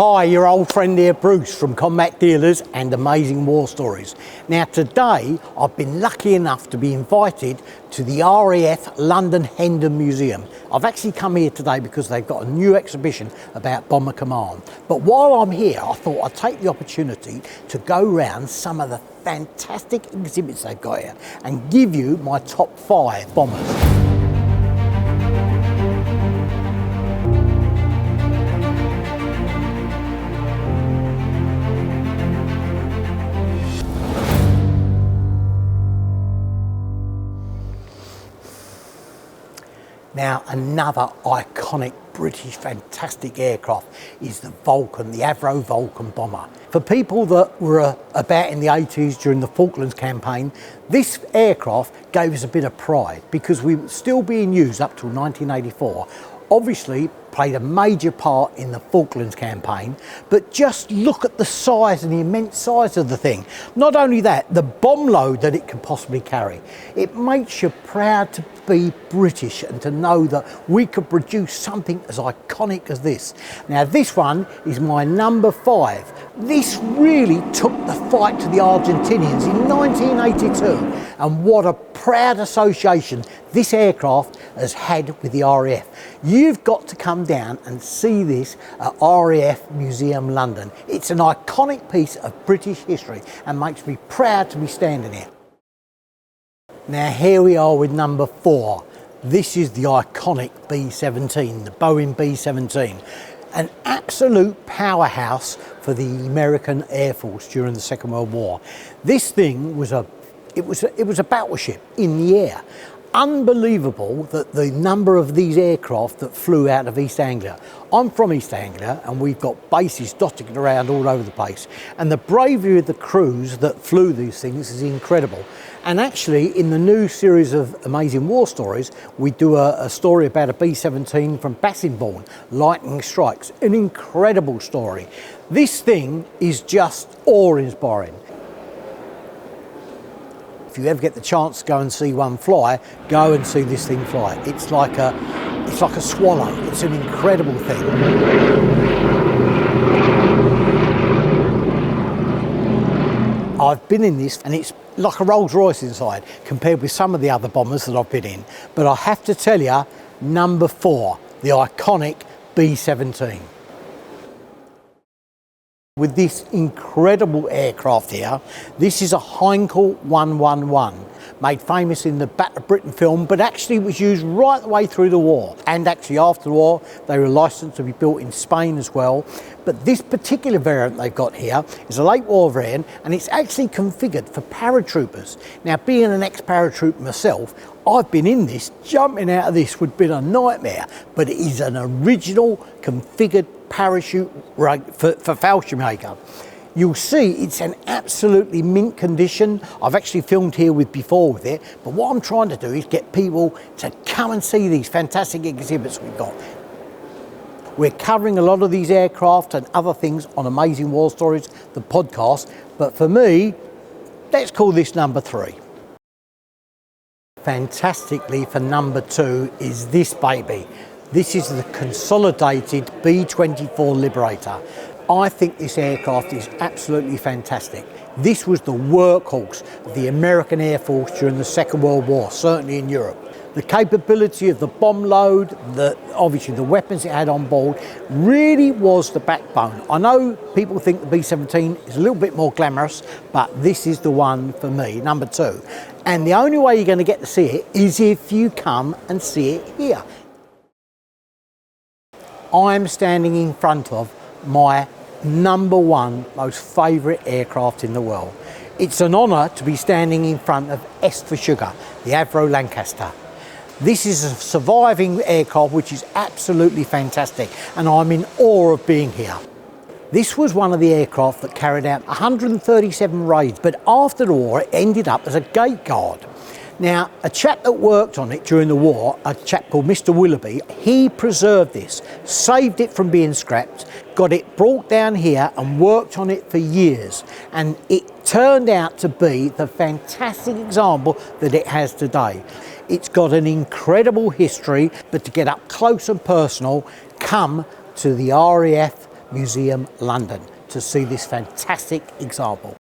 Hi, your old friend here, Bruce from Combat Dealers and Amazing War Stories. Now today, I've been lucky enough to be invited to the RAF London Hendon Museum. I've actually come here today because they've got a new exhibition about Bomber Command. But while I'm here, I thought I'd take the opportunity to go round some of the fantastic exhibits they've got here and give you my top 5 bombers. Now, another iconic British fantastic aircraft is the Vulcan, the Avro Vulcan bomber. For people that were about in the 80s during the Falklands campaign, this aircraft gave us a bit of pride because we were still being used up till 1984. Obviously played a major part in the Falklands campaign, but just look at the size and the immense size of the thing. Not only that, the bomb load that it can possibly carry. It makes you proud to be British and to know that we could produce something as iconic as this. Now this one is my number 5. This really took the fight to the Argentinians in 1982, and what a proud association this aircraft has had with the RAF. You've got to come down and see this at RAF Museum London. It's an iconic piece of British history and makes me proud to be standing here. Now here we are with number 4. This is the iconic B-17, the Boeing B-17. An absolute powerhouse for the American Air Force during the Second World War. This thing was a battleship in the air. Unbelievable that the number of these aircraft that flew out of East Anglia. I'm from East Anglia and we've got bases dotted around all over the place, and the bravery of the crews that flew these things is incredible. And actually in the new series of Amazing War Stories, we do a story about a B-17 from Bassingbourn, Lightning Strikes, an incredible story. This thing is just awe-inspiring. If you ever get the chance to go and see one fly, go and see this thing fly. It's like a swallow. It's an incredible thing. I've been in this and it's like a Rolls Royce inside compared with some of the other bombers that I've been in. But I have to tell you, number 4, the iconic B-17. With this incredible aircraft here, this is a Heinkel 111, made famous in the Battle of Britain film, but actually was used right the way through the war. And actually after the war, they were licensed to be built in Spain as well. But this particular variant they've got here is a late war variant, and it's actually configured for paratroopers. Now, being an ex-paratrooper myself, I've been in this. Jumping out of this would have been a nightmare, but it is an original configured parachute for Fallschirmjäger. You'll see it's an absolutely mint condition. I've actually filmed here before with it, but what I'm trying to do is get people to come and see these fantastic exhibits we've got. We're covering a lot of these aircraft and other things on Amazing War Stories, the podcast, but for me, let's call this number 3. Fantastically, for number 2 is this baby. This is the consolidated B-24 Liberator. I think this aircraft is absolutely fantastic. This was the workhorse of the American Air Force during the Second World War, certainly in Europe. The capability of the bomb load, obviously the weapons it had on board, really was the backbone. I know people think the B-17 is a little bit more glamorous, but this is the one for me, number 2. And the only way you're going to get to see it is if you come and see it here. I'm standing in front of my number 1 most favourite aircraft in the world. It's an honour to be standing in front of S for Sugar, the Avro Lancaster. This is a surviving aircraft which is absolutely fantastic, and I'm in awe of being here. This was one of the aircraft that carried out 137 raids, but after the war it ended up as a gate guard. Now, a chap that worked on it during the war, a chap called Mr. Willoughby, he preserved this, saved it from being scrapped, got it brought down here and worked on it for years. And it turned out to be the fantastic example that it has today. It's got an incredible history, but to get up close and personal, come to the RAF Museum, London, to see this fantastic example.